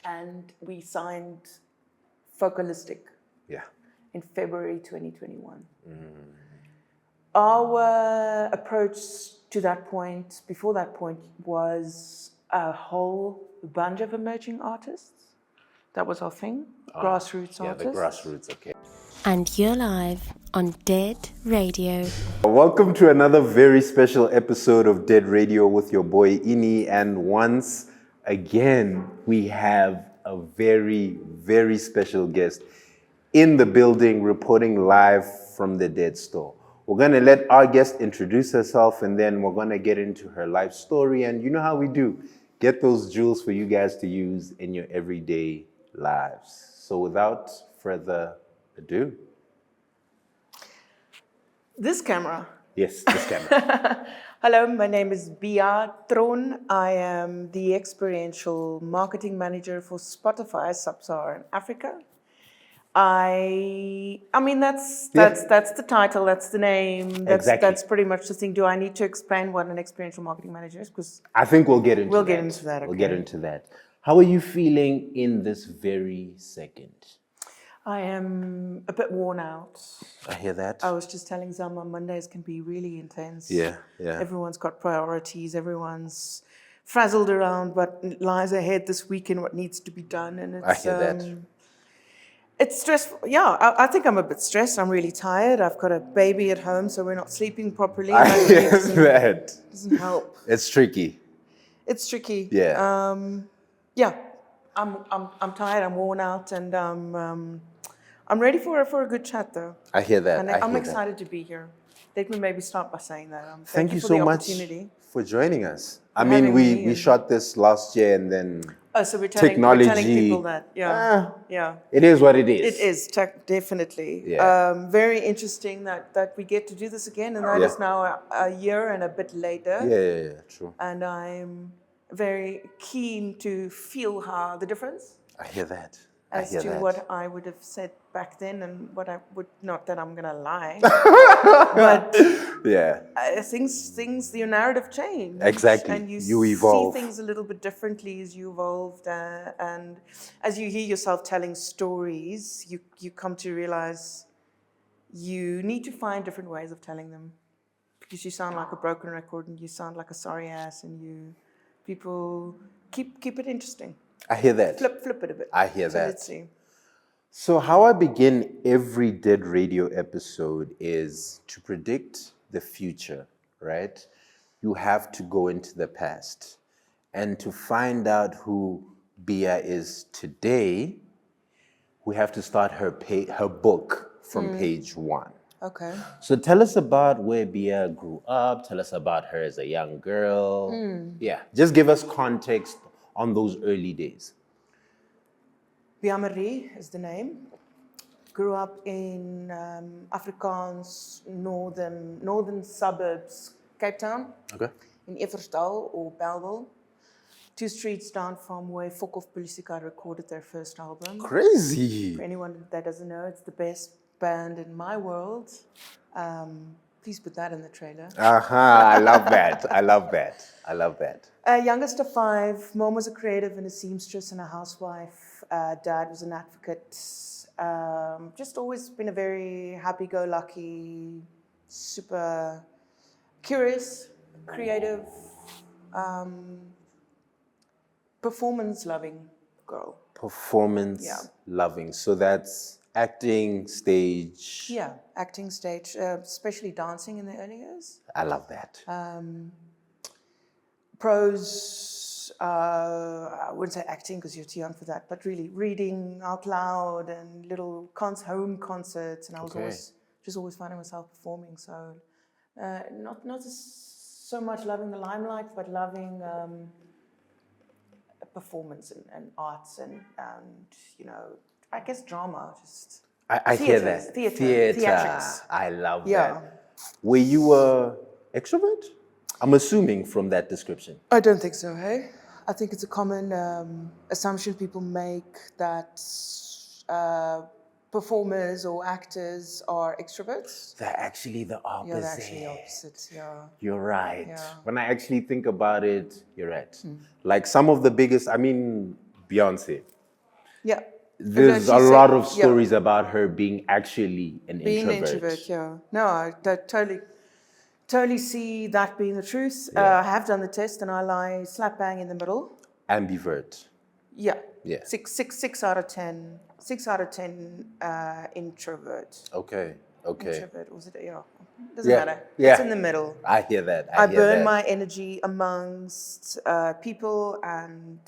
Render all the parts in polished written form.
and we signed Focalistic Yeah. in February 2021. Our approach to that point, before that point, was a whole bunch of emerging artists. That was our thing, grassroots artists. Yeah, the grassroots, okay. And you're live on Dead Radio. Welcome to another very special episode of Dead Radio with your boy Ini. And once again, we have a very, very special guest in the building reporting live from the Dead Store. We're going to let our guest introduce herself and then we're going to get into her life story. And you know how we do, get those jewels for you guys to use in your everyday lives. So without further ado. This camera. Yes, this camera. Hello, my name is Bea Theron. I am the Experiential Marketing Manager for Spotify, Sub-Saharan Africa. I mean, that's the title, that's the name, that's pretty much the thing. Do I need to explain what an experiential marketing manager is? Because I think we'll get into that. We'll get into that, okay. We'll get into that. How are you feeling in this very second? I am a bit worn out. I hear that. I was just telling Zama, Mondays can be really intense. Yeah. Everyone's got priorities, everyone's frazzled around what lies ahead this week and what needs to be done. And it's, I hear that. It's stressful. Yeah, I think I'm a bit stressed. I'm really tired. I've got a baby at home, so we're not sleeping properly. I hear that. Doesn't help. It's tricky. It's tricky. Yeah. Yeah. I'm tired. I'm worn out, and I'm ready for a good chat, though. I hear that. And I'm excited to be here. Let me maybe start by saying that. Thank you for so the much opportunity. for joining us. I mean, we shot this last year, and then so we're telling people that. Yeah. It is what it is. It is, definitely. Yeah. Very interesting that we get to do this again, and that is now a year and a bit later. Yeah, true. And I'm very keen to feel how the difference. I hear that. As to what I would have said back then and what I would, not that I'm going to lie, but things, your narrative changed. Exactly. And you evolve. See things a little bit differently as you evolved. And as you hear yourself telling stories, you come to realize you need to find different ways of telling them, because you sound like a broken record and you sound like a sorry ass, and people keep it interesting. I hear that. Flip it a bit. I hear that. Let's see. So how I begin every Dead Radio episode is to predict the future, right? You have to go into the past. And to find out who Bea is today, we have to start her book from page 1. Okay. So tell us about where Bea grew up. Tell us about her as a young girl. Yeah, just give us context on those early days. Bea Marie is the name. Grew up in Afrikaans northern suburbs, Cape Town. Okay. In Eversdal or Bellville. 2 streets down from where Oppikoppi Music Festival recorded their first album. Crazy. For anyone that doesn't know, it's the best band in my world. Please put that in the trailer. I love that. I love that. Youngest of 5. Mom was a creative and a seamstress and a housewife. Dad was an advocate. Just always been a very happy-go-lucky, super curious, creative, performance-loving girl. Performance-loving. So that's acting, stage. Yeah, acting, stage, especially dancing in the early years. I love that. Prose, I wouldn't say acting because you're too young for that, but really reading out loud and little home concerts, and I was always finding myself performing. So not so much loving the limelight, but loving performance and arts and I guess drama. Just I hear that. Theatrics. I love that. Were you a extrovert? I'm assuming from that description. I don't think so, hey? I think it's a common assumption people make that performers or actors are extroverts. They're actually the opposite. Yeah, they're actually the opposite, yeah. You're right. Yeah. When I actually think about it, you're right. Like some of the biggest, Beyonce. Yeah. There's She a said- lot of yeah. stories about her being actually an Being an introvert. introvert, yeah. No, I totally see that being the truth. Yeah. I have done the test and I lie slap bang in the middle. Ambivert. Yeah. Yeah. 6 out of 10. 6 out of 10 introvert. Okay. Okay. Introvert, was it? Yeah. Doesn't Yeah. matter. Yeah. It's in the middle. I hear that. I hear burn that. my energy amongst people and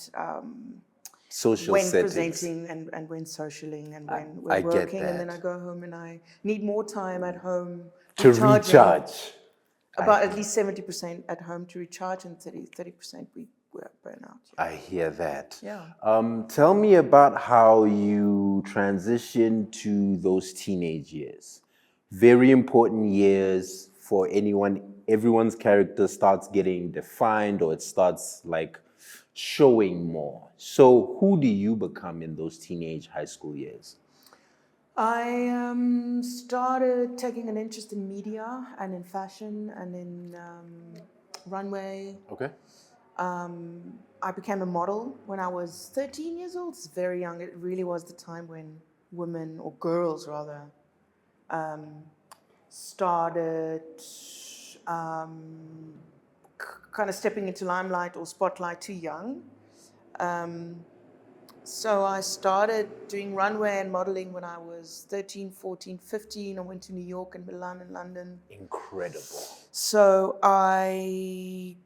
social when settings. presenting and when socialing and when I we're get working, and then that. I go home and I need more time at home To recharging. recharge. About at least 70% at home to recharge, and 30% we're burnout. I hear that. Yeah. Tell me about how you transitioned to those teenage years. Very important years for anyone. Everyone's character starts getting defined, or it starts like showing more. So who do you become in those teenage high school years? I started taking an interest in media and in fashion and in runway. Okay. I became a model when I was 13 years old. It's very young. It really was the time when women, or girls rather, started kind of stepping into limelight or spotlight too young. So I started doing runway and modeling when I was 13, 14, 15. I went to New York and Milan and London. Incredible. So I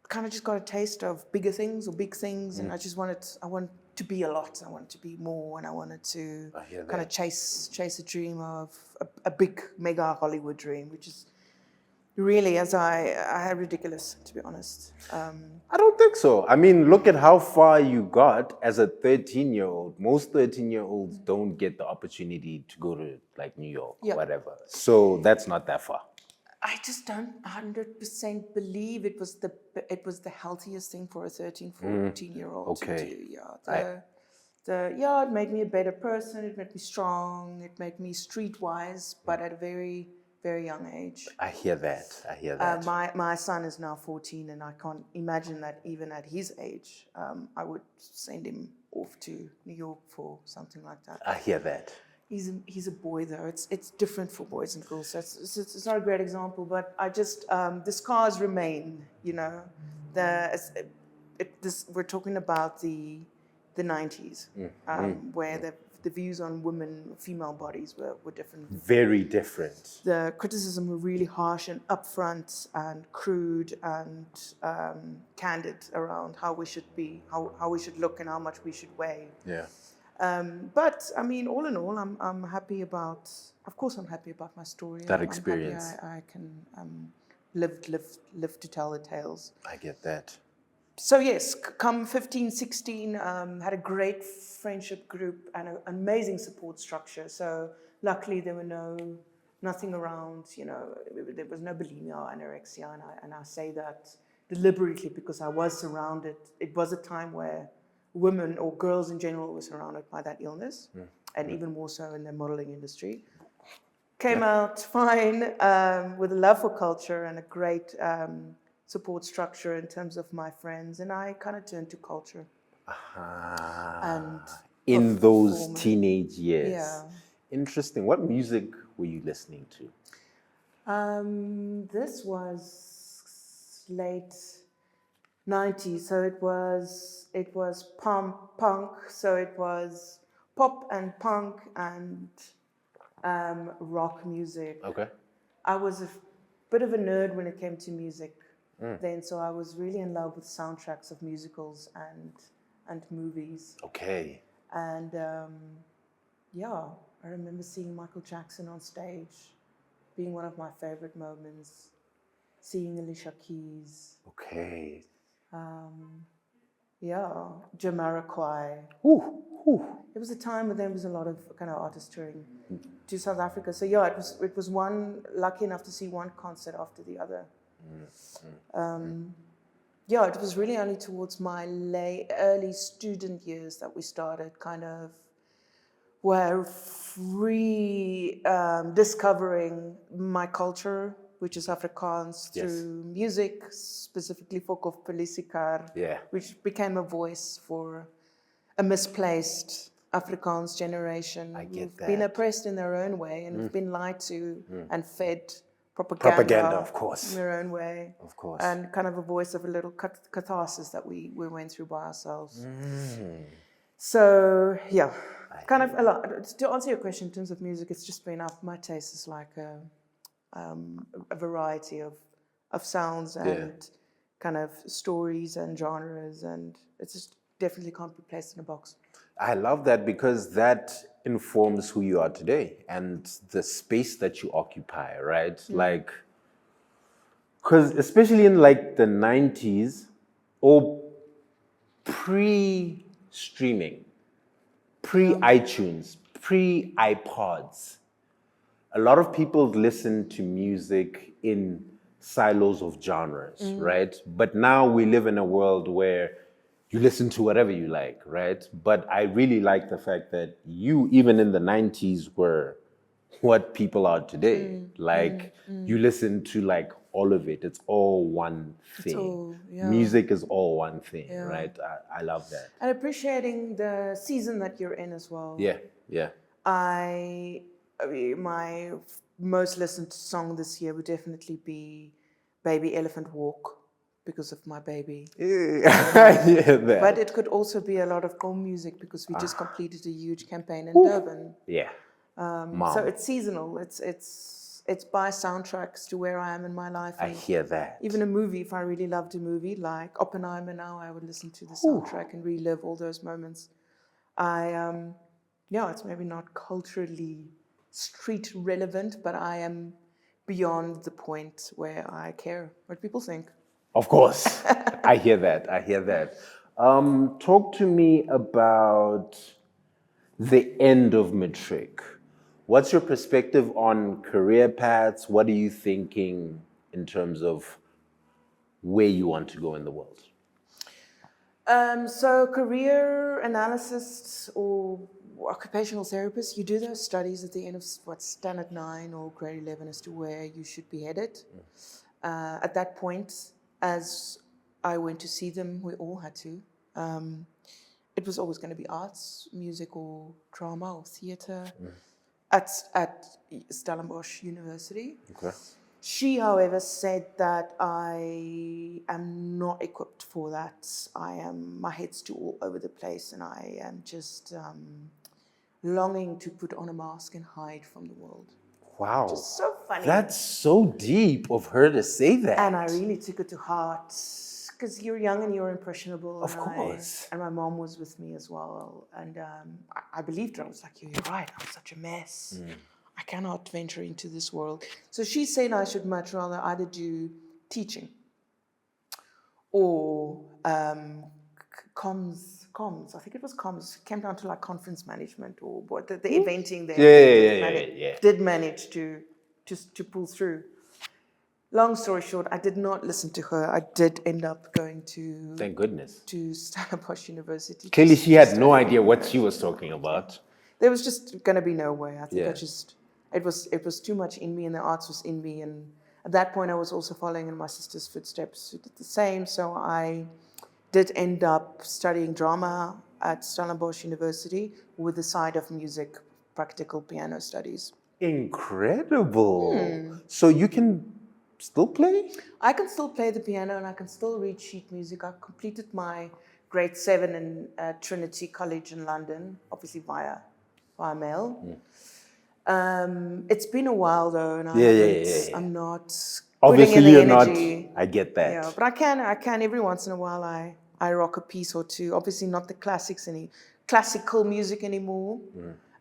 kind of just got a taste of bigger things or big things, and I wanted to be a lot. I wanted to be more, and I wanted to kind of chase a dream of a big mega Hollywood dream, which is really, as I had ridiculous, to be honest. I don't think so. I mean, look at how far you got as a 13-year-old. Most 13-year-olds don't get the opportunity to go to like New York or whatever. So that's not that far. I just don't 100% believe it was the healthiest thing for a 13, 14-year-old to do. Yeah, it made me a better person. It made me strong. It made me streetwise, but at a very, very young age. I hear that. My son is now 14, and I can't imagine that even at his age, I would send him off to New York for something like that. I hear that. He's a boy though. It's different for boys and girls. So it's not a great example, but I just the scars remain. You know, we're talking about the 90s, where the views on women, female bodies were different. Very different. The criticism were really harsh and upfront and crude and candid around how we should be, how we should look, and how much we should weigh. Yeah. But I mean, all in all, I'm happy about. Of course, I'm happy about my story. That experience. I'm happy I can live to tell the tales. I get that. So yes, come 15, 16, had a great friendship group and an amazing support structure. So luckily there were nothing around. You know, there was no bulimia or anorexia, and I say that deliberately because I was surrounded. It was a time where women or girls in general were surrounded by that illness, and even more so in the modeling industry. Came out fine with a love for culture and a great support structure in terms of my friends, and I kind of turned to culture. And in those teenage years. Yeah. Interesting. What music were you listening to? This was late 90s, so it was punk, so it was pop and punk and rock music. Okay. I was a bit of a nerd when it came to music then, so I was really in love with soundtracks of musicals and movies. Okay. And I remember seeing Michael Jackson on stage, being one of my favorite moments. Seeing Alicia Keys. Okay. Jamiroquai. It was a time when there was a lot of kind of artists touring to South Africa. So it was one, lucky enough to see one concert after the other. It was really only towards my early student years that we started kind of discovering my culture, which is Afrikaans, through music, specifically Oppikoppi Music Festival, which became a voice for a misplaced Afrikaans generation who've been oppressed in their own way and who've been lied to and fed propaganda, of course, in their own way. Of course. And kind of a voice of a little catharsis that we went through by ourselves. So, yeah, kind of a lot. To answer your question in terms of music, it's just been my taste is like a variety of sounds and kind of stories and genres, and it's just definitely can't be placed in a box. I love that because that informs who you are today and the space that you occupy, right? Like, because especially in like the 90s or pre-streaming, pre-iTunes, pre-iPods, a lot of people listen to music in silos of genres, right? But now we live in a world where you listen to whatever you like, right? But I really like the fact that you, even in the 90s, were what people are today. You listen to like all of it. It's all one thing. Music is all one thing, right? I love that. And appreciating the season that you're in as well. Yeah. My most listened to song this year would definitely be Baby Elephant Walk, because of my baby. That. But it could also be a lot of Gqom music because we just completed a huge campaign in Durban. So it's seasonal. It's by soundtracks to where I am in my life. I hear that. Even a movie, if I really loved a movie like Oppenheimer now, I would listen to the soundtrack and relive all those moments. It's maybe not culturally street relevant, but I am beyond the point where I care what people think. Of course. I hear that. Talk to me about the end of matric. What's your perspective on career paths? What are you thinking in terms of where you want to go in the world? So career analysts or occupational therapists, you do those studies at the end of standard 9 or grade 11 as to where you should be headed. At that point, as I went to see them, we all had to. It was always going to be arts, music or drama or theatre at Stellenbosch University. Okay. She, however, said that I am not equipped for that. My head's too all over the place and I am just longing to put on a mask and hide from the world. Wow. Which is so funny. That's so deep of her to say that. And I really took it to heart because you're young and you're impressionable. Of course. And my mom was with me as well. And I believed her. I was like, you're right. I'm such a mess. I cannot venture into this world. So she said I should much rather either do teaching or comms. I think it was comms. Came down to like conference management or what the eventing there. Did manage to pull through. Long story short, I did not listen to her. I did end up going to. Thank goodness. To Stellenbosch University. Clearly, she had no idea what she was talking about. There was just going to be no way. I think it was too much in me, and the arts was in me. And at that point, I was also following in my sister's footsteps who did the same. So I did end up studying drama at Stellenbosch University with the side of music, practical piano studies. Incredible. So you can still play? I can still play the piano and I can still read sheet music. I completed my grade 7 in Trinity College in London, obviously via mail. It's been a while though, and I'm not. Obviously, you're not. I get that. Yeah, but I can every once in a while. I rock a piece or two. Obviously, not the classical music anymore.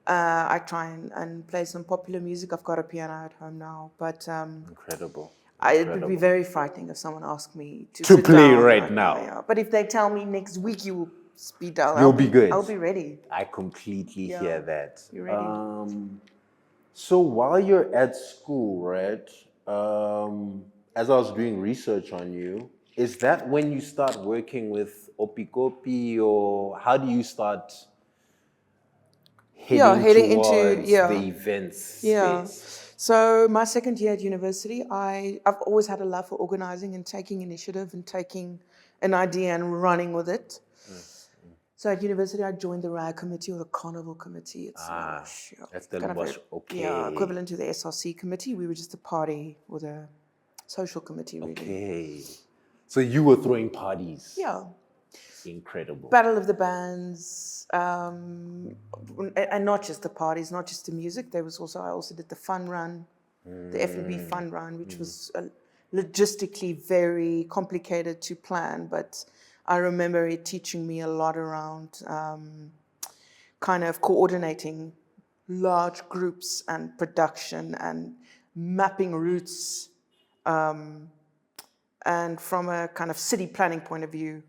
I try and play some popular music. I've got a piano at home now, but incredible. It would be very frightening if someone asked me to play right now. Yeah. But if they tell me next week you will speed down, you'll be good. I'll be ready. I completely hear that. You're ready. So while you're at school, right? As I was doing research on you, is that when you start working with Oppikoppi, or how do you start heading towards the events space? So my second year at university, I've always had a love for organizing and taking initiative and taking an idea and running with it. So at university, I joined the RAG committee or the carnival committee. It's That's the kind of Lubosh. Okay. yeah, equivalent to the SRC committee. We were just a party or the social committee, really. Okay. So you were throwing parties. Yeah. Incredible. Battle of the Bands, and not just the parties, not just the music. There was also, I also did the fun run, the F&B fun run, which was logistically very complicated to plan, but I remember it teaching me a lot around kind of coordinating large groups and production and mapping routes, and from a kind of city planning point of view,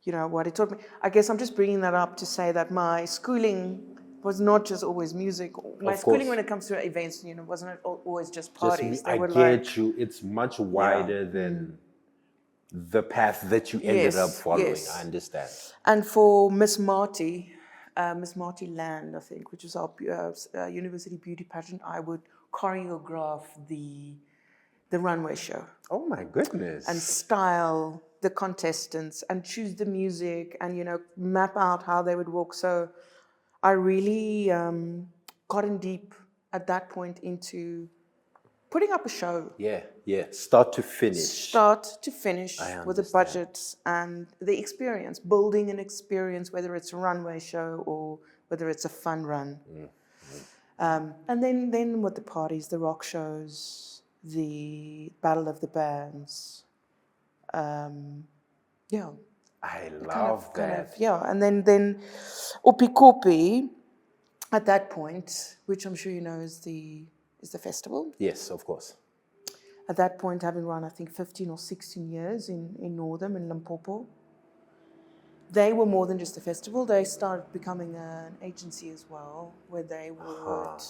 you know, what it taught me. I guess I'm just bringing that up to say that my schooling was not just always music. My schooling when it comes to events, you know, wasn't always just parties. I get you. It's much wider than the path that you ended up following. Yes. I understand. And for Miss Marty Land, I think, which is our university beauty pageant, I would choreograph the runway show. Oh my goodness. And style the contestants and choose the music and, you know, map out how they would walk. So I really got in deep at that point into putting up a show. Yeah. Start to finish With a budget and the experience, building an experience, whether it's a runway show or whether it's a fun run. And then with the parties, the rock shows, the Battle of the Bands. I love that. And then Oppikoppi, at that point, which I'm sure you know is the festival. Yes, of course. At that point, having run, I think, 15 or 16 years in Northam, in Limpopo, they were more than just a festival. They started becoming an agency as well, where they would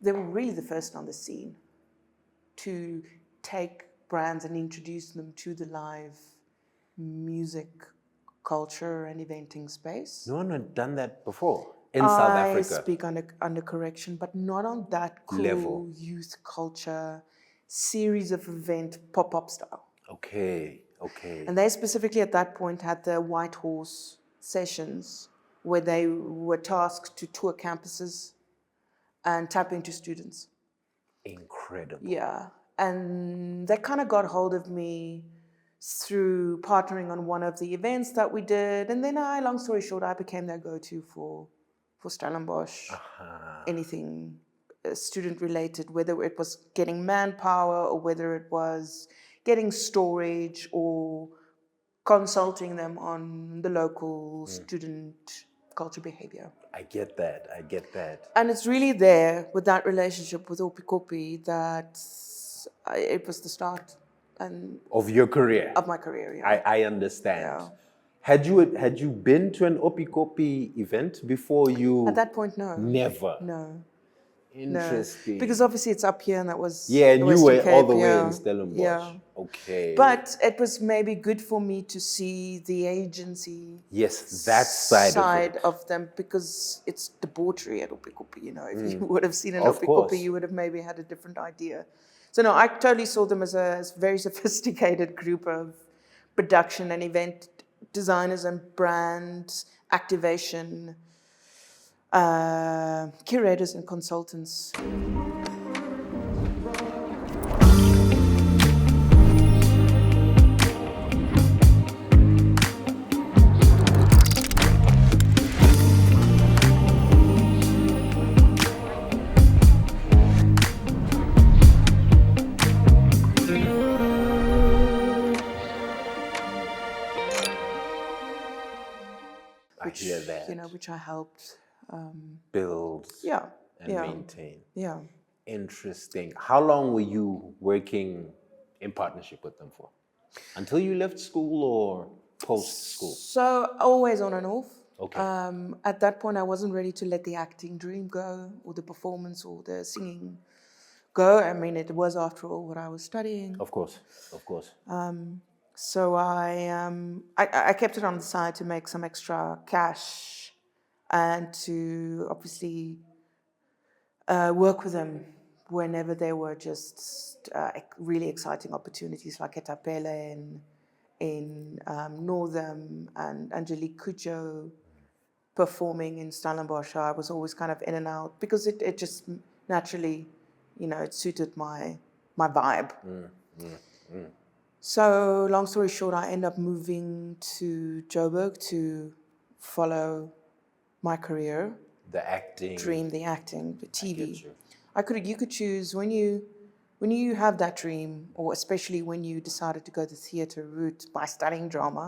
they were really the first on the scene to take brands and introduce them to the live music culture and eventing space. No one had done that before in South Africa. I speak under correction, but not on that cool level. Youth culture series of event pop-up style. Okay. And they specifically at that point had the White Horse sessions where they were tasked to tour campuses and tap into students. Incredible. Yeah. And they kind of got hold of me through partnering on one of the events that we did. And then long story short, I became their go-to for Stellenbosch, anything student related, whether it was getting manpower or whether it was getting storage or consulting them on the local student culture behavior. I get that. And it's really there with that relationship with Oppikoppi that it was the start of your career. Of my career, yeah. I understand. Yeah. Had you been to an Oppikoppi event before you? At that point, no. Never. No. Interesting. No. Because obviously it's up here and that was and you were Cape, all the way in Stellenbosch. Yeah. Okay. But it was maybe good for me to see the agency. Yes, that side of them, because it's debauchery at Oppikoppi. You know, if you would have seen an Oppikoppi, you would have maybe had a different idea. So no, I totally saw them as a very sophisticated group of production and event designers and brand activation curators and consultants. Which I helped build and maintain. Yeah. Interesting. How long were you working in partnership with them for? Until you left school or post school? So always on and off. Okay. At that point, I wasn't ready to let the acting dream go or the performance or the singing go. I mean, it was, after all, what I was studying. Of course. So I kept it on the side to make some extra cash and to obviously work with them whenever there were just really exciting opportunities like Etapele in Northam and Angelique Kudjo performing in Stellenbosch. I was always kind of in and out because it just naturally, it suited my vibe. So long story short, I ended up moving to Joburg to follow my career. The acting. Dream, the acting, the TV. You could choose when you have that dream, or especially when you decided to go the theatre route by studying drama.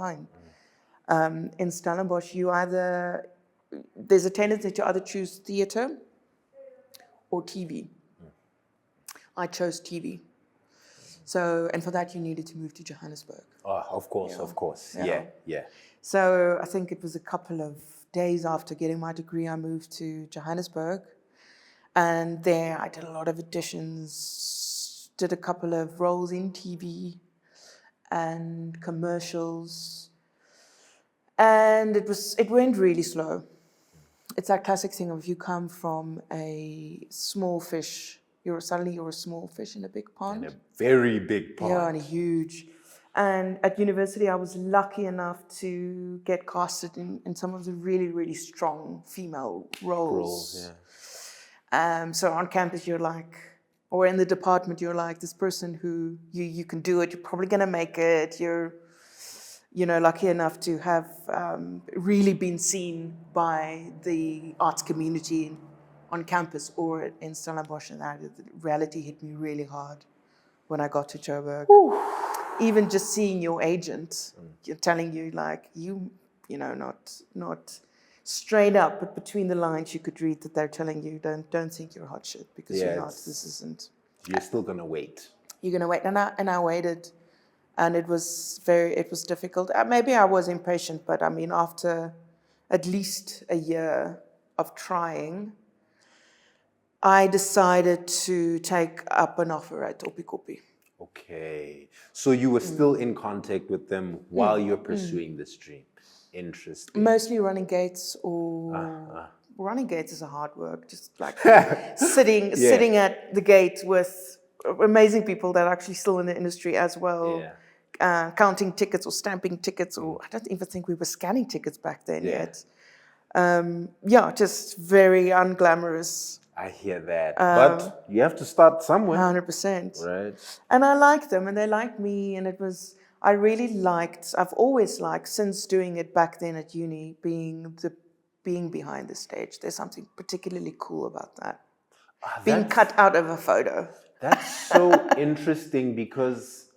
And in Stellenbosch, there's a tendency to either choose theatre or TV. I chose TV. So, and for that you needed to move to Johannesburg. Oh, of course. Yeah. So I think it was a couple of days after getting my degree, I moved to Johannesburg. And there I did a lot of auditions, did a couple of roles in TV and commercials. And it went really slow. It's that classic thing of you come from a small fish, you're a small fish in a big pond. In a very big pond. Yeah, and huge. And at university, I was lucky enough to get casted in some of the really, really strong female roles. So on campus, you're like, or in the department, you're like this person who you can do it. You're probably going to make it. You're, lucky enough to have really been seen by the arts community on campus or in Stellenbosch. And that reality hit me really hard when I got to Joburg. Ooh. Even just seeing your agent telling you, like, not straight up, but between the lines, you could read that they're telling you, don't think you're hot shit because you're not. This isn't. You're still gonna wait. You're gonna wait, and I waited, and it was difficult. Maybe I was impatient, but I mean, after at least a year of trying, I decided to take up an offer at Oppikoppi. Okay, so you were still in contact with them while you're pursuing this dream. Interesting. Mostly running gates or running gates is a hard work. Just like sitting at the gate with amazing people that are actually still in the industry as well. Yeah. Counting tickets or stamping tickets, or I don't even think we were scanning tickets back then yet. Just very unglamorous. I hear that. But you have to start somewhere. 100%. Right. And I liked them and they liked me, and I've always liked, since doing it back then at uni, being behind the stage. There's something particularly cool about that. Being cut out of a photo. That's so interesting because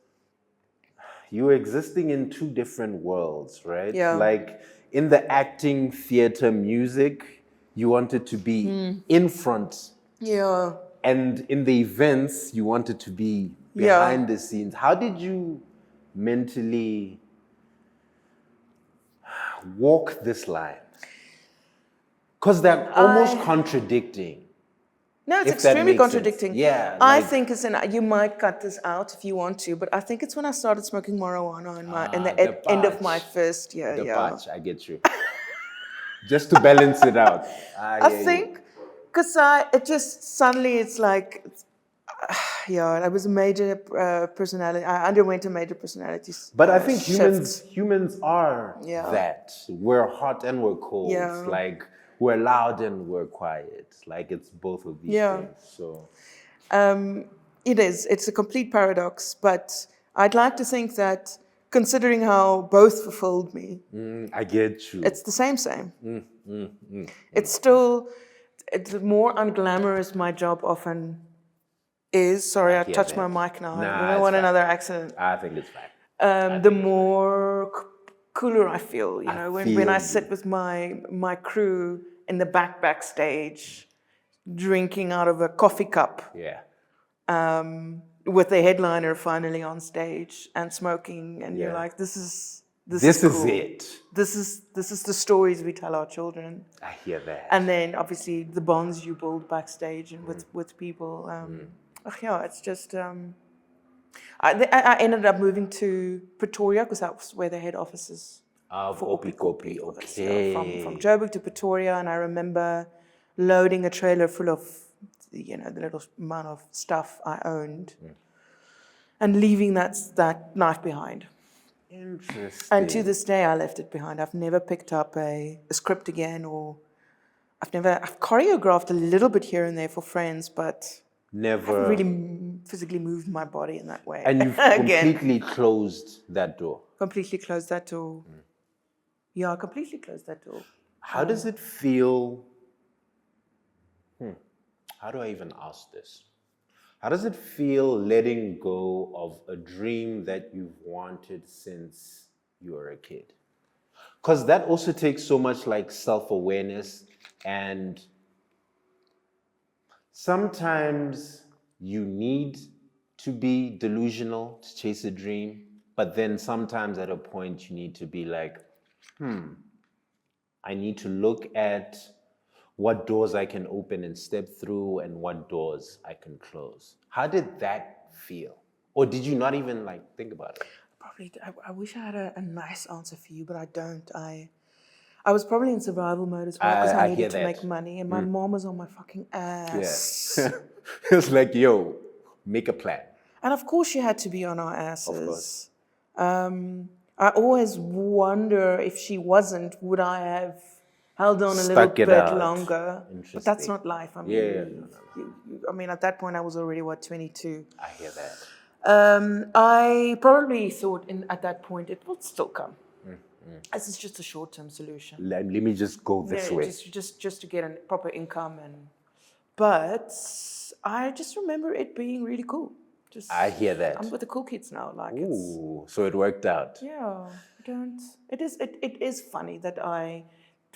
you're existing in two different worlds, right? Yeah. Like in the acting, theater, music, you wanted to be in front. Yeah. And in the events, you wanted to be behind the scenes. How did you mentally walk this line? Because they're almost contradicting. No, it's extremely contradicting. Sense. Yeah. I think you might cut this out if you want to, but I think it's when I started smoking marijuana in the end of my first year. The patch, I get you. Just to balance it out. I think, because it's like, I was a major personality. I underwent a major personality But I think shift. humans are that. We're hot and we're cold. Yeah. Like, we're loud and we're quiet. Like, it's both of these things. So, it is. It's a complete paradox, but I'd like to think that, considering how both fulfilled me, I get you. It's the same. It's more unglamorous. My job often is. Sorry, I touched my mic now. Nah, I don't want another accident. I think it's fine. The more cooler I feel, when I sit with my crew in the backstage, drinking out of a coffee cup. Yeah. With the headliner finally on stage and smoking, and you're like, this is cool. It. This is the stories we tell our children. I hear that. And then obviously the bonds you build backstage and with people. It's just. I ended up moving to Pretoria because that was where the head office is for Oppikoppi. Okay. From Joburg to Pretoria, and I remember loading a trailer full of the little amount of stuff I owned, and leaving that knife behind. Interesting. And to this day, I left it behind. I've never picked up a script again, or I've choreographed a little bit here and there for friends, but Never. I haven't really physically moved my body in that way. And you've Again, completely closed that door. completely closed that door. Yeah, completely closed that door. How does it feel? How do I even ask this? How does it feel letting go of a dream that you've wanted since you were a kid? Because that also takes so much like self-awareness, and sometimes you need to be delusional to chase a dream, but then sometimes at a point you need to be like, I need to look at what doors I can open and step through and what doors I can close. How did that feel? Or did you not even like think about it? Probably, I wish I had a nice answer for you, but I don't. I was probably in survival mode as well because I hear needed to that. make money, and my mom was on my fucking ass. Yeah. It's like, yo, make a plan. And of course, she had to be on our asses. Of course. I always wonder if she wasn't, would I have held on a little Stuck it bit out. longer? But that's Interesting. not life. I mean, Yeah. I mean, at that point, I was already 22. I hear that. I probably thought at that point it would still come. This is just a short-term solution. Let me just go this way. Just to get a proper income, but I just remember it being really cool. I hear that. I'm with the cool kids now. Like Ooh, so it worked out. yeah, it is funny that I,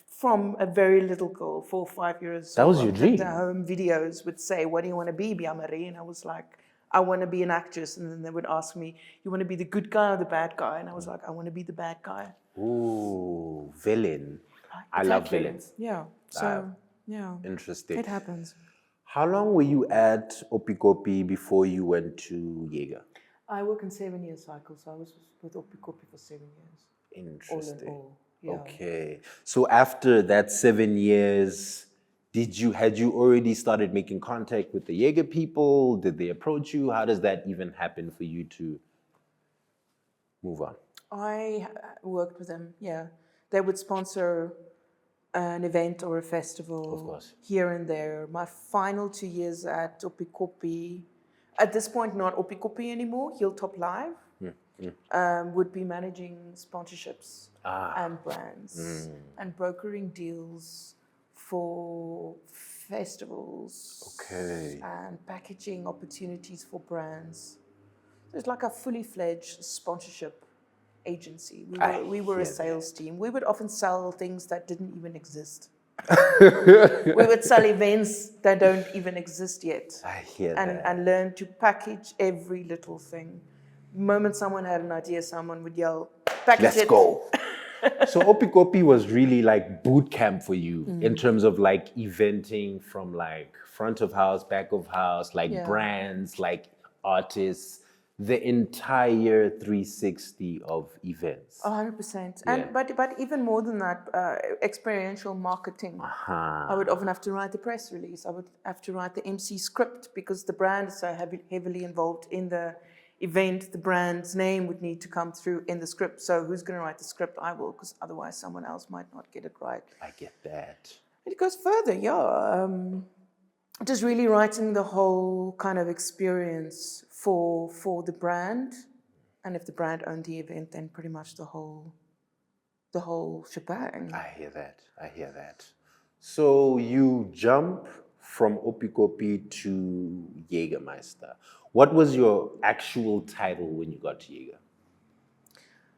from a very little girl, 4 or 5 years. That was your dream. The home videos would say, "What do you want to be, Bea Marie?" And I was like, "I want to be an actress." And then they would ask me, "You want to be the good guy or the bad guy?" And I was like, "I want to be the bad guy." Ooh, villain. I love Exactly. villains. Yeah. So yeah, Interesting. it happens. How long were you at Oppikoppi before you went to Jäger? I work in 7-year cycles. So I was with Oppikoppi for 7 years. Interesting. All in all. Yeah. Okay. So after that 7 years, had you already started making contact with the Jäger people? Did they approach you? How does that even happen for you to move on? I worked with them, yeah. They would sponsor an event or a festival Of course. here and there. My final 2 years at Oppikoppi, at this point not Oppikoppi anymore, Hilltop Live, would be managing sponsorships and brands and brokering deals for festivals and packaging opportunities for brands. So it's like a fully fledged sponsorship agency. We were a sales team. We would often sell things that didn't even exist. We would sell events that don't even exist yet. I hear that. And learn to package every little thing. The moment someone had an idea, someone would yell, "Package it." Let's go. So Oppikoppi was really like boot camp for you in terms of like eventing from like front of house, back of house, like brands, like artists, the entire 360 of events. 100%. Yeah. And but even more than that, experiential marketing. I would often have to write the press release. I would have to write the MC script because the brand is so heavily involved in the event. The brand's name would need to come through in the script. So who's going to write the script? I will, because otherwise someone else might not get it right. I get that. It goes further, yeah. Just really writing the whole kind of experience for the brand, and if the brand owned the event, then pretty much the whole shebang. I hear that. I hear that. So you jump from Oppikoppi to Jägermeister. What was your actual title when you got to Jäger?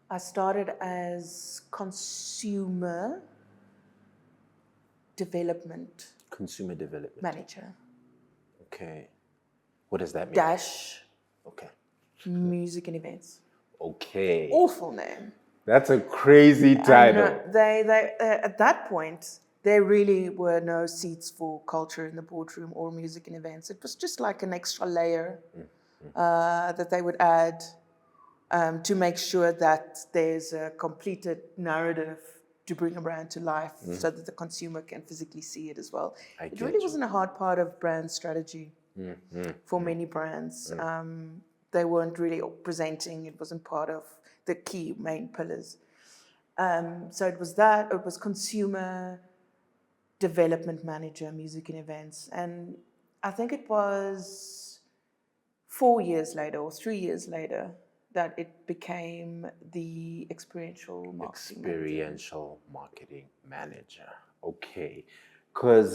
I started as consumer development manager. Okay. What does that mean? Dash Okay. music and events. Okay. Awful name. That's a crazy title. They at that point, there really were no seats for culture in the boardroom or music and events. It was just like an extra layer that they would add to make sure that there's a completed narrative to bring a brand to life so that the consumer can physically see it as well. It really wasn't a hard part of brand strategy for many brands. they weren't really presenting. It wasn't part of the key main pillars. So it was that. It was consumer development manager, music and events. And I think it was 4 years later or 3 years later that it became the experiential marketing manager. Experiential marketing manager. Okay. Because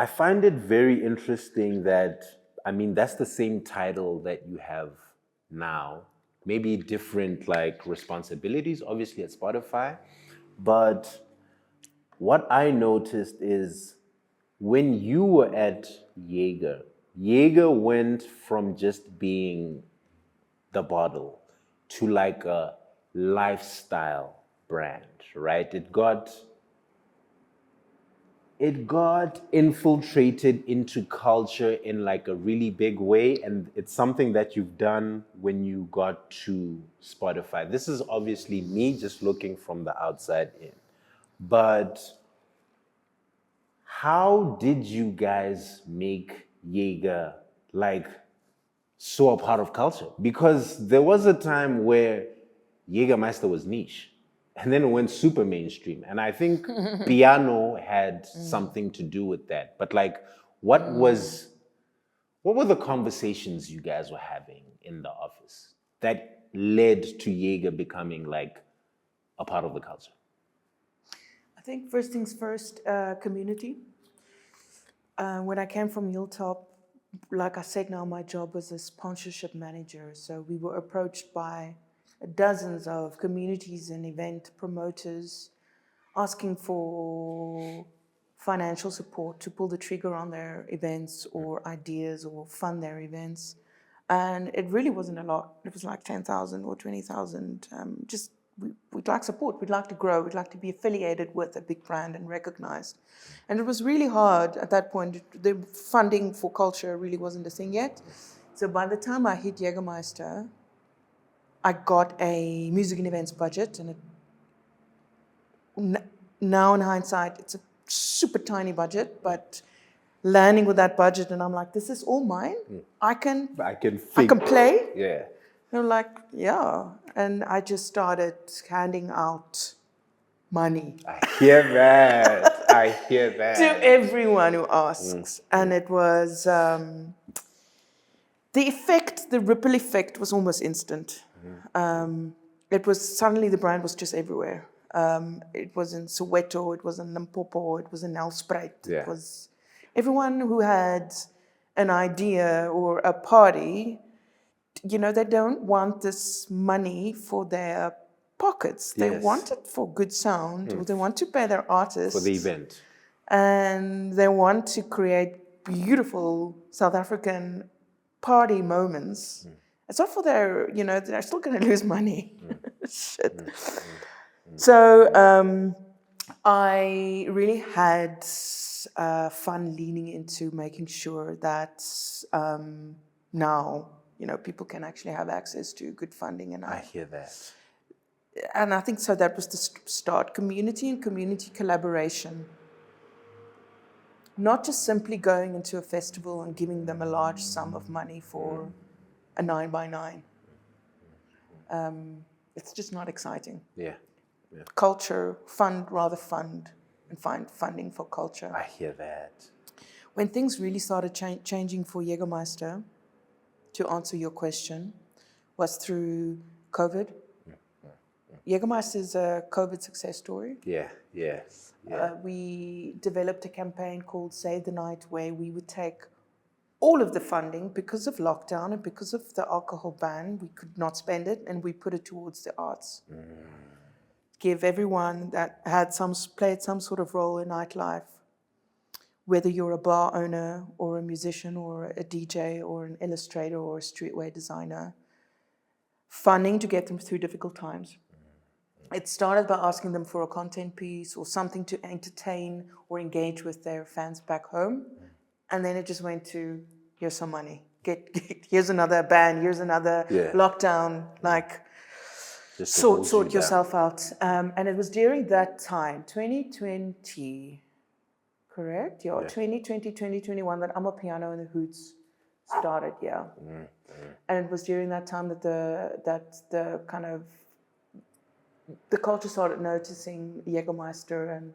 I find it very interesting that, I mean, that's the same title that you have now. Maybe different like responsibilities, obviously, at Spotify. But what I noticed is when you were at Jaeger went from just being the bottle to like a lifestyle brand, right? It got infiltrated into culture in like a really big way, and it's something that you've done when you got to Spotify. This is obviously me just looking from the outside in. But how did you guys make Jaeger like so a part of culture? Because there was a time where Jägermeister was niche, and then it went super mainstream. And I think piano had something to do with that. But like, what were the conversations you guys were having in the office that led to Jaeger becoming like a part of the culture? I think first things first, community. When I came from Hilltop, like I said, now my job was a sponsorship manager. So we were approached by dozens of communities and event promoters asking for financial support to pull the trigger on their events or ideas or fund their events. And it really wasn't a lot. It was like 10,000 or 20,000. We'd like support, we'd like to grow, we'd like to be affiliated with a big brand and recognized. And it was really hard at that point. The funding for culture really wasn't a thing yet. So by the time I hit Jägermeister, I got a music and events budget, and now in hindsight, it's a super tiny budget, but landing with that budget, and I'm like, this is all mine. I can play. Yeah. And I'm like, yeah. And I just started handing out money. I hear that. I hear that. To everyone who asks. And it was, the ripple effect was almost instant. It was suddenly the brand was just everywhere. It was in Soweto, it was in Limpopo, it was in Nelspruit. Yeah. It was everyone who had an idea or a party. You know, they don't want this money for their pockets. They want it for good sound, or they want to pay their artists. For the event. And they want to create beautiful South African party moments. It's not for their, they're still going to lose money. Shit. So I really had fun leaning into making sure that now, people can actually have access to good funding. And I hear that. And I think so that was the start. Community and community collaboration. Not just simply going into a festival and giving them a large sum of money for a 9x9. It's just not exciting. Yeah. Culture, fund and find funding for culture. I hear that. When things really started changing for Jägermeister, to answer your question, was through COVID. Jägermeister is a COVID success story. Yeah. We developed a campaign called Save the Night, where we would take all of the funding because of lockdown and because of the alcohol ban. We could not spend it, and we put it towards the arts. Give everyone that had played some sort of role in nightlife, whether you're a bar owner or a musician or a DJ or an illustrator or a streetwear designer, funding to get them through difficult times. It started by asking them for a content piece or something to entertain or engage with their fans back home. And then it just went to, here's some money. Here's another ban, here's another lockdown, sort yourself out. And it was during that time, 2020, correct? Yeah, 2020, 2021, that Amapiano and the Hoots started, yeah. And it was during that time that the kind of the culture started noticing Jägermeister, and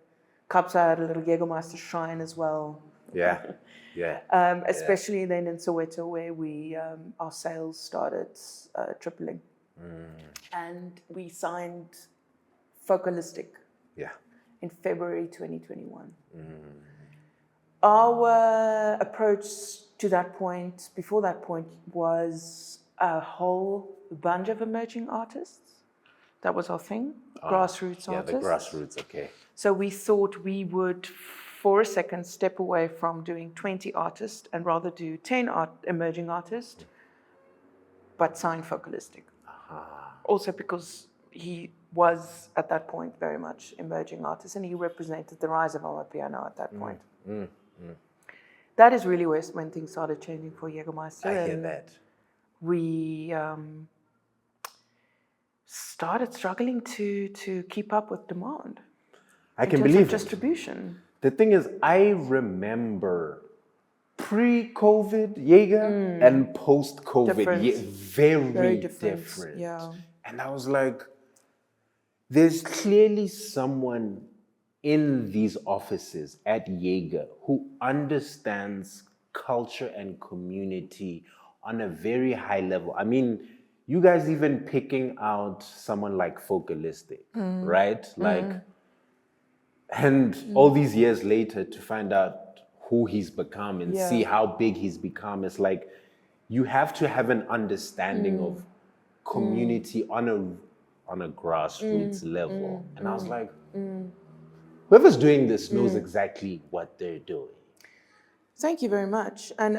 Kapsa had a little Jägermeister shrine as well. Yeah. Especially then in Soweto, where we our sales started tripling, and we signed Focalistic. Yeah. In February 2021. Our approach to that point, before that point, was a whole bunch of emerging artists. That was our thing, grassroots artists. Yeah, the grassroots, okay. So we thought we would, for a second, step away from doing 20 artists and rather do 10 emerging artists, but sign Focalistic. Also because he was, at that point, very much emerging artist, and he represented the rise of Amapiano at that point. That is really when things started changing for Jägermeister. I hear that. We started struggling to keep up with demand. I can believe it. Distribution. The thing is, I remember pre-COVID Jäger and post-COVID very different. Yeah. And I was like, there's clearly someone in these offices at Jäger who understands culture and community on a very high level. I mean, you guys even picking out someone like Focalistic, right? Like, and all these years later to find out who he's become and see how big he's become. It's like, you have to have an understanding of community on a grassroots level. And I was like, whoever's doing this knows exactly what they're doing. Thank you very much. And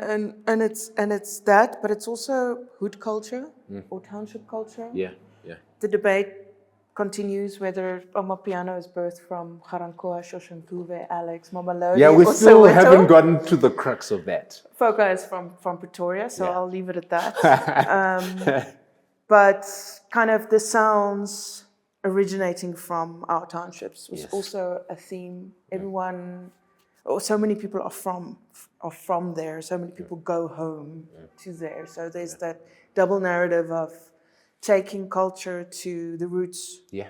it's that, but it's also hood culture or township culture. Yeah. The debate continues whether Amapiano is birthed from Garankoa, Shoshantuve, Alex, Mamelodi. Yeah, we or still Soweto. haven't gotten to the crux of that. Foca is from Pretoria, so I'll leave it at that. But kind of the sounds originating from our townships was also a theme. Everyone, or so many people are from there. So many people go home to there. So there's that double narrative of taking culture to the roots. Yeah.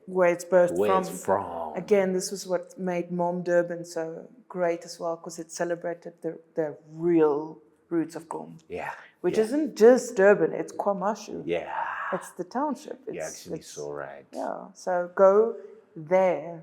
Where it's birthed Where from. it's from. Again, this was what made Mom Durban so great as well, because it celebrated the real roots of Gqom. Yeah. Which isn't just Durban, it's KwaMashu. Yeah. It's the township. You're actually so right. Yeah, so go there.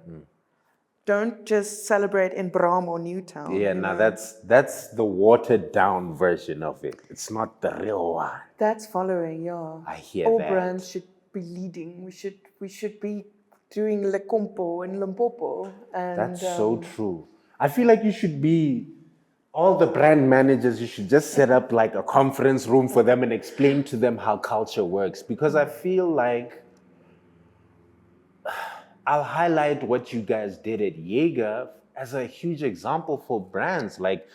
Don't just celebrate in Bram or Newtown. Yeah, now that's the watered down version of it. It's not the real one. That's following, yeah. I hear All that. brands should be leading. We should be doing Limpopo and Limpopo. And That's so true. I feel like you should be, all the brand managers, you should just set up like a conference room for them and explain to them how culture works. Because I feel like I'll highlight what you guys did at Jäger as a huge example for brands. Like,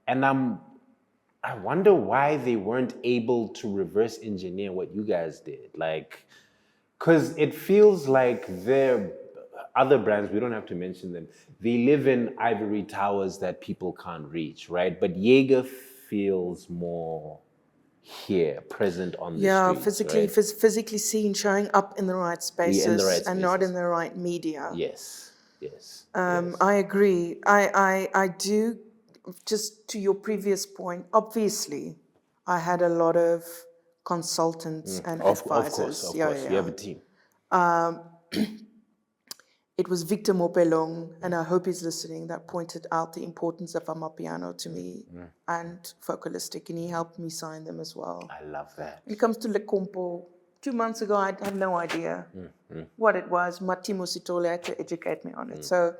and I wonder why they weren't able to reverse engineer what you guys did. Like, because it feels like they're other brands, we don't have to mention them, they live in ivory towers that people can't reach, right? But Jäger feels more here, present on the streets, physically seen, showing up in the right spaces, and not in the right media. Yes. I agree. I do, just to your previous point, obviously, I had a lot of consultants and advisors. Of course. You have a team. It was Victor Mopelong, and I hope he's listening, that pointed out the importance of Amapiano to me and Focalistic, and he helped me sign them as well. I love that. When it comes to Lecompo, 2 months ago, I had no idea what it was. Matimo Sitole had to educate me on it. So,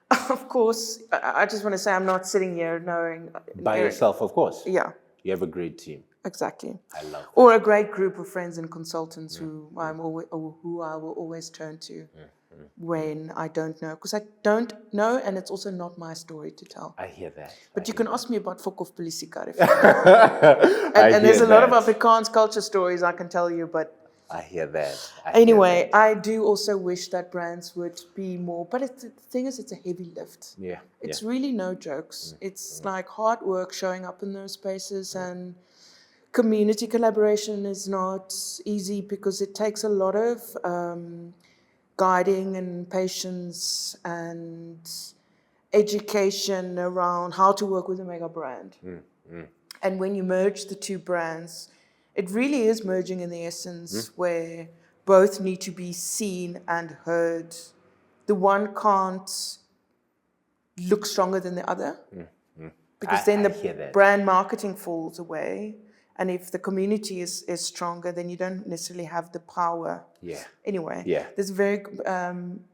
of course, I just want to say I'm not sitting here knowing. By yourself, of course. Yeah. You have a great team. Exactly. I love that. Or a great group of friends and consultants who I will always turn to when I don't know. Because I don't know, and it's also not my story to tell. I hear that. But you can ask me about Oppikoppi Music Festival. And there's a lot of Afrikaans culture stories I can tell you, but I hear that. I hear Anyway, that. I do also wish that brands would be more, but the thing is, it's a heavy lift. Yeah. It's really no jokes. It's like hard work showing up in those spaces, and community collaboration is not easy because it takes a lot of guiding and patience and education around how to work with a mega brand. And when you merge the two brands, it really is merging in the essence where both need to be seen and heard. The one can't look stronger than the other because then I hear the that. brand marketing falls away. And if the community is stronger, then you don't necessarily have the power. Yeah. Anyway, Yeah. there's a very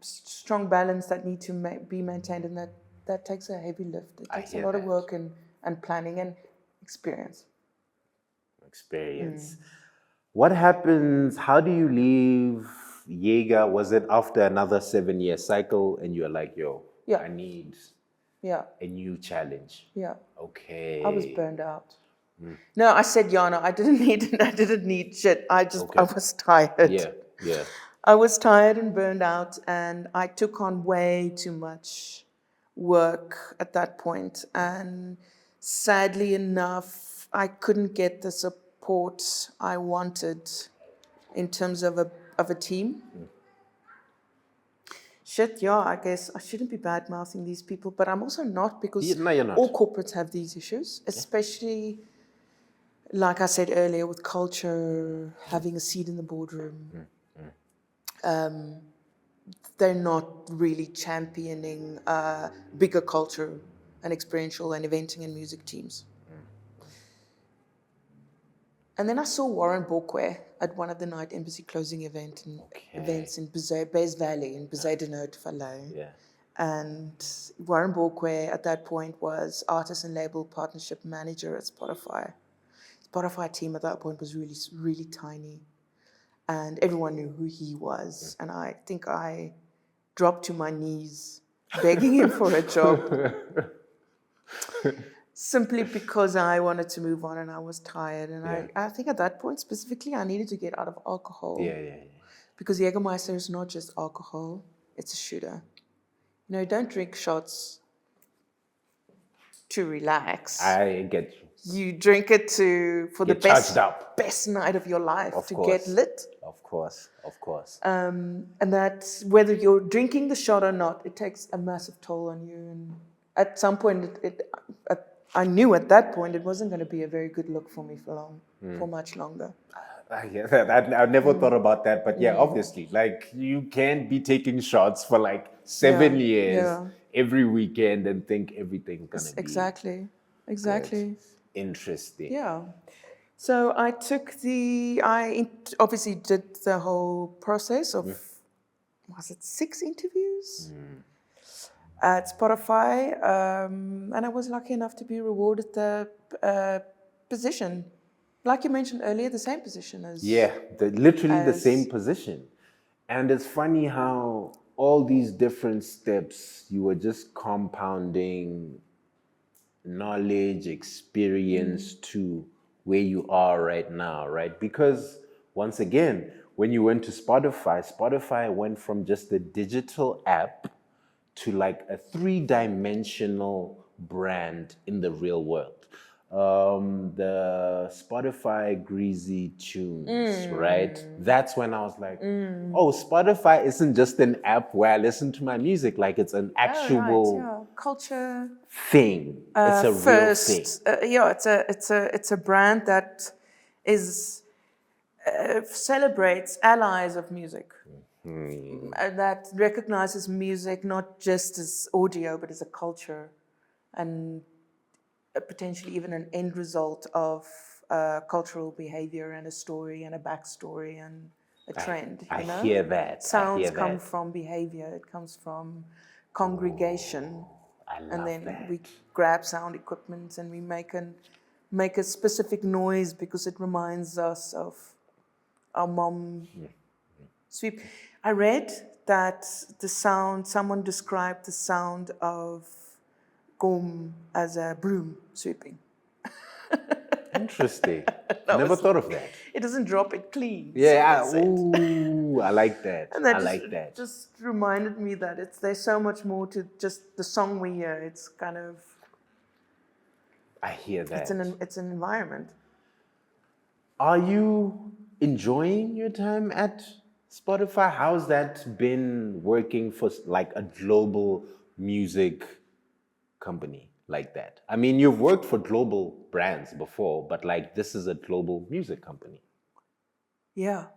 strong balance that need to be maintained, and that takes a heavy lift. It I takes a hear lot of that. work and planning and experience. Experience. What happens? How do you leave Jaeger? Was it after another 7-year cycle and you're like, yo, Yeah. I need Yeah, a new challenge? yeah. Okay. I was burned out. No, I said, Jana, I didn't need shit. I was tired. Yeah, yeah. I was tired and burned out, and I took on way too much work at that point. And sadly enough, I couldn't get the support I wanted in terms of a team. Shit, yeah, I guess I shouldn't be bad-mouthing these people, but I'm also not, because No, you're not. all corporates have these issues, especially, like I said earlier, with culture, having a seat in the boardroom. They're not really championing bigger culture and experiential and eventing and music teams. And then I saw Warren Borkwe at one of the Night Embassy closing events in Bays Valley, in Bezuidenhout Valley. Yeah. And Warren Borkwe at that point was artist and label partnership manager at Spotify. Spotify team at that point was really, really tiny. And everyone knew who he was. And I think I dropped to my knees begging him for a job. Simply because I wanted to move on and I was tired. And I think at that point specifically, I needed to get out of alcohol. Yeah. Because Jägermeister is not just alcohol, it's a shooter. You know, don't drink shots to relax. I get you. You drink it for the Get charged up. best night of your life, Of to course. get lit. Of course. And that whether you're drinking the shot or not, it takes a massive toll on you. And at some point, I knew at that point it wasn't going to be a very good look for me for much longer. I hear that. I never thought about that, but yeah, obviously, like you can't be taking shots for like 7 years every weekend and think everything's gonna be Exactly. good. Interesting. Yeah. So I obviously did the whole process of, was it 6 interviews at Spotify, and I was lucky enough to be rewarded the position. Like you mentioned earlier, the same position as... Yeah, literally the same position. And it's funny how all these different steps, you were just compounding knowledge, experience to where you are right now, right? Because once again, when you went to Spotify went from just a digital app to like a 3-dimensional brand in the real world. The Spotify Greasy Tunes, right? That's when I was like, oh, Spotify isn't just an app where I listen to my music, like it's an actual culture thing. It's a real thing. It's a brand that is celebrates allies of music. That recognizes music not just as audio, but as a culture, and potentially even an end result of cultural behavior and a story and a backstory and a trend. I hear that. Sounds come from behavior. It comes from congregation. I love And then that. we grab sound equipment and we make a specific noise because it reminds us of our mom sweep. I read that someone described the sound of Gqom as a broom sweeping. Interesting. Never thought of that. It doesn't drop, it cleans. Yeah. That's it. Ooh, I like that. And that I like that. just reminded me that there's so much more to just the song we hear. It's kind of I hear that. it's an environment. Are you enjoying your time at Spotify? How's that been working for like a global music company like that? I mean, you've worked for global brands before, but like this is a global music company. Yeah.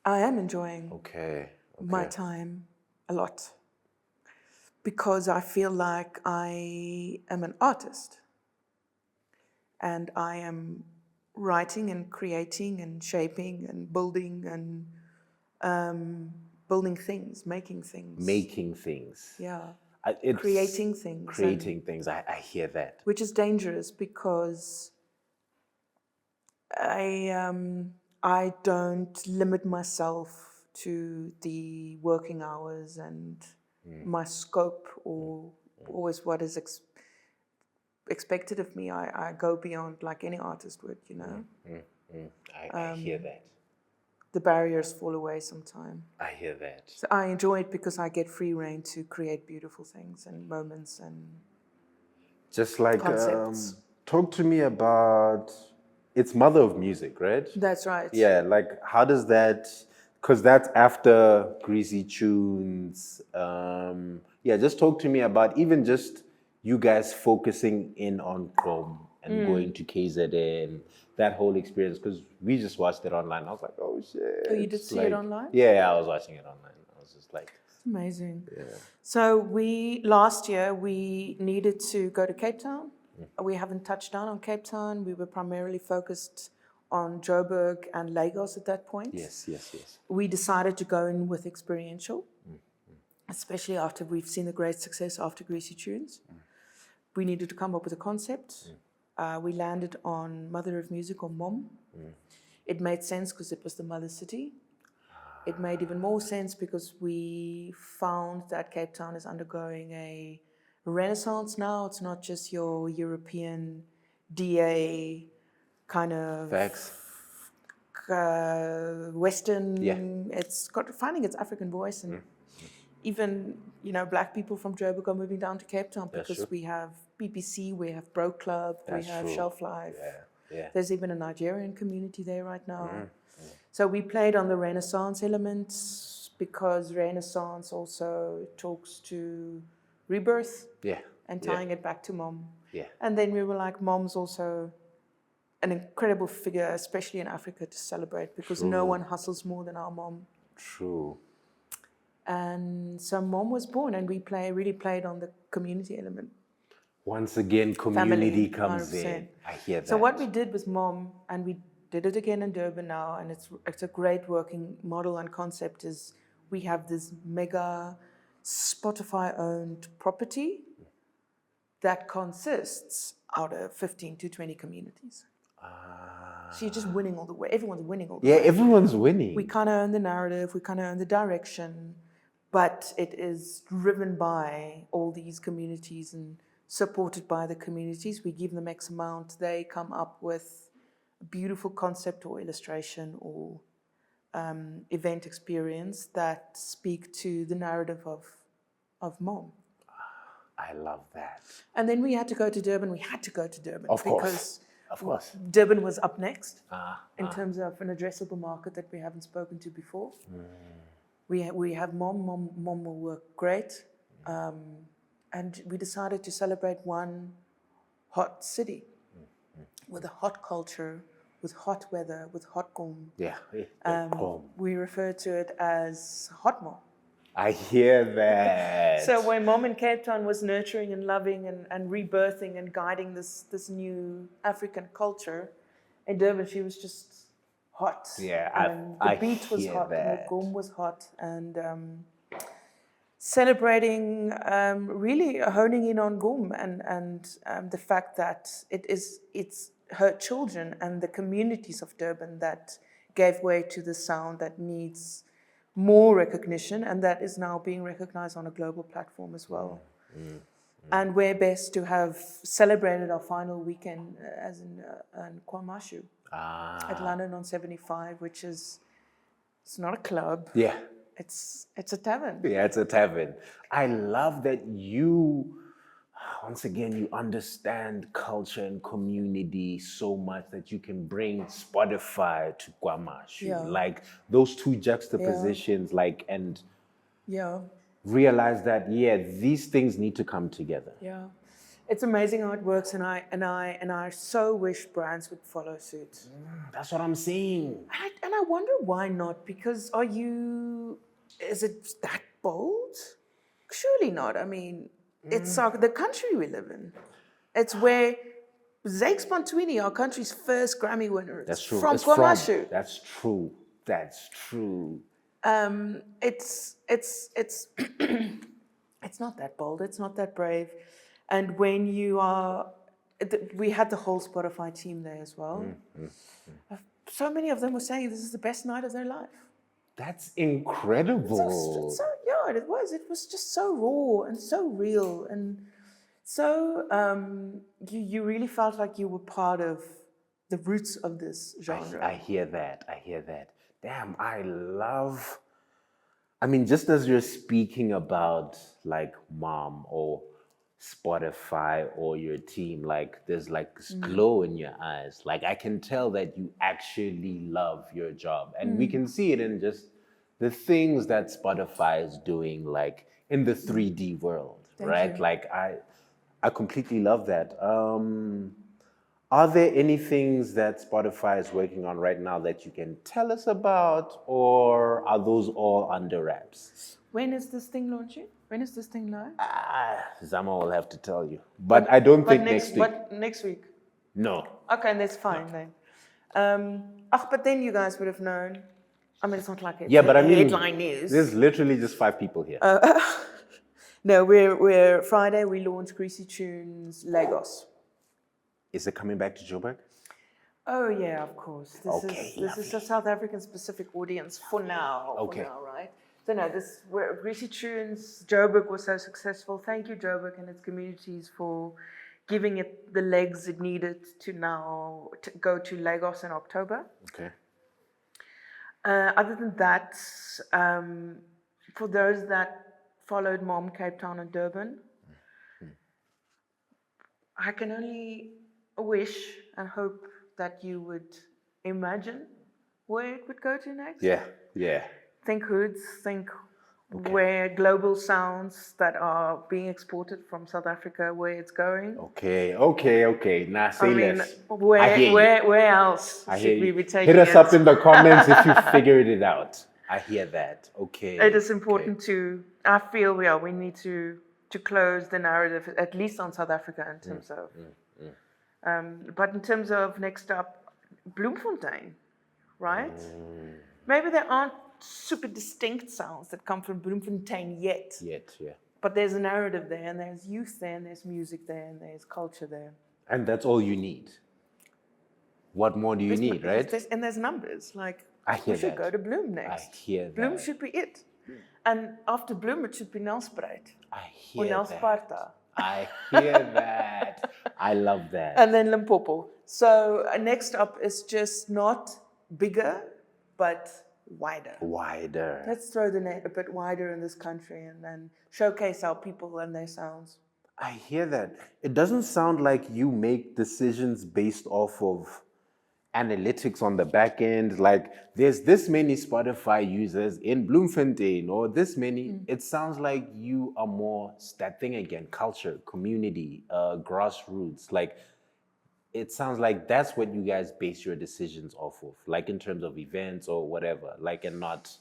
I am enjoying Okay. my time a lot because I feel like I am an artist and I am writing and creating and shaping and building and building things, making things. Making things. Yeah. It's Creating things. Creating things. I hear that. Which is dangerous because I don't limit myself to the working hours and my scope or always what is expected of me. I go beyond like any artist would, you know. I hear that. The barriers fall away sometime. I hear that. So I enjoy it because I get free reign to create beautiful things and moments and Just like concepts. talk to me about it's mother of music, right? That's right. Yeah, like how does that? Because that's after Greasy Tunes. Yeah, just talk to me about even just you guys focusing in on Gqom and going to KZN, that whole experience. Because we just watched it online. I was like, oh shit. Oh, you did see it online? Yeah, I was watching it online. I was just like, It's amazing. yeah. So last year we needed to go to Cape Town. We haven't touched down on Cape Town. We were primarily focused on Joburg and Lagos at that point. Yes. We decided to go in with experiential, especially after we've seen the great success after Greasy Tunes. We needed to come up with a concept. We landed on Mother of Music, or MOM. It made sense because it was the mother city. It made even more sense because we found that Cape Town is undergoing a renaissance now. It's not just your European DA kind of Facts. Western. Yeah. It's got finding its African voice, and even Black people from Joburg are moving down to Cape Town because we have PPC, we have Bro Club, we have true. Shelf Life. Yeah. There's even a Nigerian community there right now. So we played on the Renaissance elements because Renaissance also talks to rebirth and tying it back to Mom. Yeah. And then we were like, Mom's also an incredible figure, especially in Africa, to celebrate because no one hustles more than our Mom. True. And so Mom was born, and we really played on the community element. Once again, community Family, comes 100%. in. I hear that. So what we did with Mom, and we did it again in Durban now, and it's a great working model and concept, is we have this mega Spotify-owned property that consists out of 15 to 20 communities. So you're just winning all the way. Everyone's winning all the way. Yeah, everyone's winning. We kind of own the narrative, we kind of own the direction, but it is driven by all these communities and supported by the communities. We give them X amount, they come up with a beautiful concept or illustration or event experience that speak to the narrative of Mom. I love that. And then we had to go to Durban. Of course. Because Of course. Durban was up next in terms of an addressable market that we haven't spoken to before. We have Mom. Mom will work great. And we decided to celebrate one hot city with a hot culture, with hot weather, with hot Gqom. Yeah. We refer to it as Hot Mom. I hear that. So when Mom in Cape Town was nurturing and loving and rebirthing and guiding this new African culture, in Durban she was just hot. Yeah, and the beat was hear hot, and the that. Gqom was hot, and celebrating, really honing in on Gqom and the fact that it's her children and the communities of Durban that gave way to the sound that needs more recognition, and that is now being recognized on a global platform as well. And we're best to have celebrated our final weekend as in Kwamashu at London on 75, which is, it's not a club. Yeah. It's a tavern. Yeah, it's a tavern. I love that you, once again, you understand culture and community so much that you can bring Spotify to Kwamashu. Yeah. Like those two juxtapositions, like, and Yeah. realize that, yeah, these things need to come together. Yeah. It's amazing how it works, and I so wish brands would follow suit. That's what I'm saying. And I wonder why not, because is it that bold? Surely not. I mean, it's the country we live in. It's where Zakes Bantwini, our country's first Grammy winner, That's true. from It's Kwamashu. That's true. That's true. It's it's not that bold. It's not that brave. And when you are, we had the whole Spotify team there as well. So many of them were saying this is the best night of their life. That's incredible. Yeah, it was. It was just so raw and so real, and so you really felt like you were part of the roots of this genre. I hear that. Damn, I mean, just as you're speaking about like Mom or Spotify or your team, like there's like this glow in your eyes. Like I can tell that you actually love your job. And we can see it in just the things that Spotify is doing, like in the 3D world, right? you. Like I completely love that. Are there any things that Spotify is working on right now that you can tell us about, or are those all under wraps? When is this thing launching? When is this thing live? Zama will have to tell you. But I don't think next week. But next week. No. Okay, that's fine then. But then you guys would have known. I mean, it's not like it's But I mean, headline news. there's literally just 5 people here. No, we're Friday. We launched Greasy Tunes Lagos. Is it coming back to Joburg? Oh yeah, of course. Okay, This is a South African specific audience for now. Okay. For now, right? So no, Greasy Tunes, Joburg was so successful. Thank you, Joburg and its communities, for giving it the legs it needed to now go to Lagos in October. Okay. Other than that, for those that followed Mom, Cape Town and Durban, I can only wish and hope that you would imagine where it would go to next. Yeah. Think hoods, think where global sounds that are being exported from South Africa, where it's going. Okay. Nah, say less. Where else I should hear we you. be taking Hit us it? up in the comments if you figured it out. I hear that. Okay. It is important to, I feel we need to close the narrative, at least on South Africa in terms of. But in terms of next up, Bloemfontein, right? Maybe there aren't super distinct sounds that come from Bloemfontein yet. Yeah. But there's a narrative there, and there's youth there, and there's music there, and there's culture there. And that's all you need. What more do you need, right? There's numbers. Like, I hear we should that. go to Bloem next. I hear Bloem that. should be it. And after Bloem, it should be Nelspruit. I Or hear Nelsparta. I hear that. I love that. And then Limpopo. So next up is just not bigger, but wider. Let's throw the net a bit wider in this country and then showcase our people and their sounds. I hear that. It doesn't sound like you make decisions based off of analytics on the back end. Like there's this many Spotify users in Bloemfontein or this many. It sounds like you are more that thing again, culture, community, grassroots. Like it sounds like that's what you guys base your decisions off of, like in terms of events or whatever, like, and not.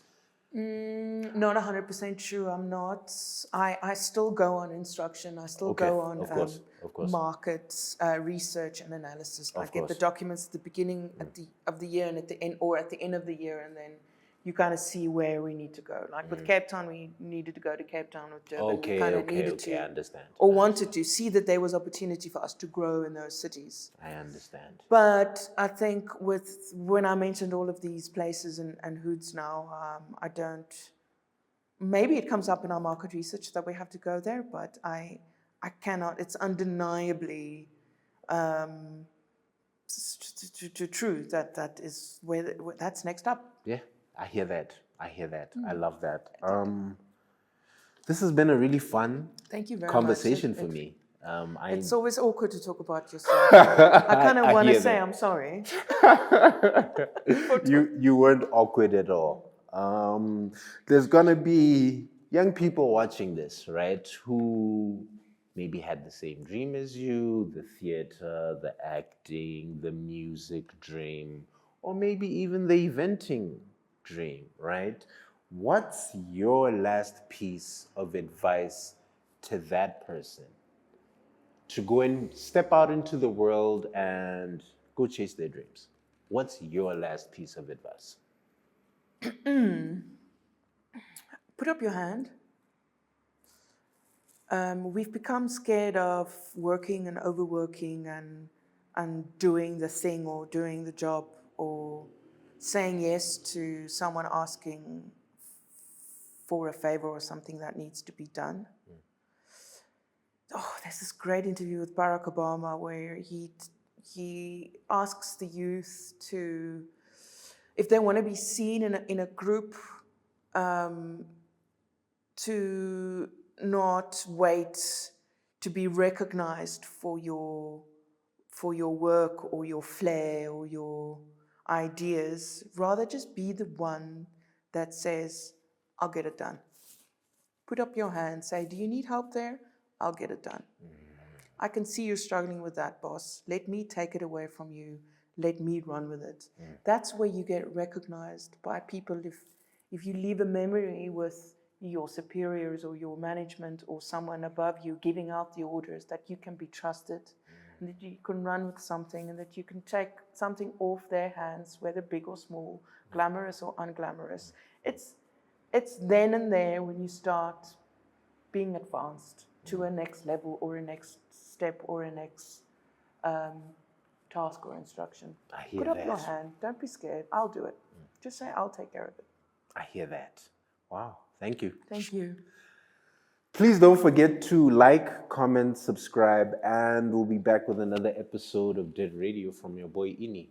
Not 100% true. I'm not. I still go on instruction. I still go on of course. market research and analysis. I get the course. documents at the beginning of the year and at the end, or at the end of the year, and then you kind of see where we need to go. Like with Cape Town, we needed to go to Cape Town. With Durban, we kind of needed to, I understand. or wanted to see that there was opportunity for us to grow in those cities. I understand. But I think when I mentioned all of these places and hoods now, I don't. Maybe it comes up in our market research that we have to go there, but I I cannot. It's undeniably true that is where that's next up. Yeah, I hear that. I love that. This has been a really fun Thank you very conversation much. for me. It's always awkward to talk about yourself. I kind of want to say I'm sorry. You weren't awkward at all. There's gonna be young people watching this, right, who maybe had the same dream as you, the theater, the acting, the music dream, or maybe even the eventing dream, right? What's your last piece of advice to that person to go and step out into the world and go chase their dreams? What's your last piece of advice? Put up your hand. We've become scared of working and overworking and doing the thing or doing the job or saying yes to someone asking for a favor or something that needs to be done. Oh, there's this great interview with Barack Obama where he asks the youth to, if they want to be seen in a group, to not wait to be recognized for your work or your flair or your ideas. Rather just be the one that says, I'll get it done. Put up your hand, say, do you need help there? I'll get it done. I can see you're struggling with that, boss. Let me take it away from you. Let me run with it. That's where you get recognized by people. If you leave a memory with your superiors or your management or someone above you giving out the orders, that you can be trusted, and that you can run with something, and that you can take something off their hands, whether big or small, glamorous or unglamorous. It's then and there when you start being advanced to a next level or a next step or a next task or instruction. I hear Put up that. your hand. Don't be scared. I'll do it. Just say, I'll take care of it. I hear that. Wow. Thank you. Thank you. Please don't forget to like, comment, subscribe, and we'll be back with another episode of Dead Radio from your boy Ini.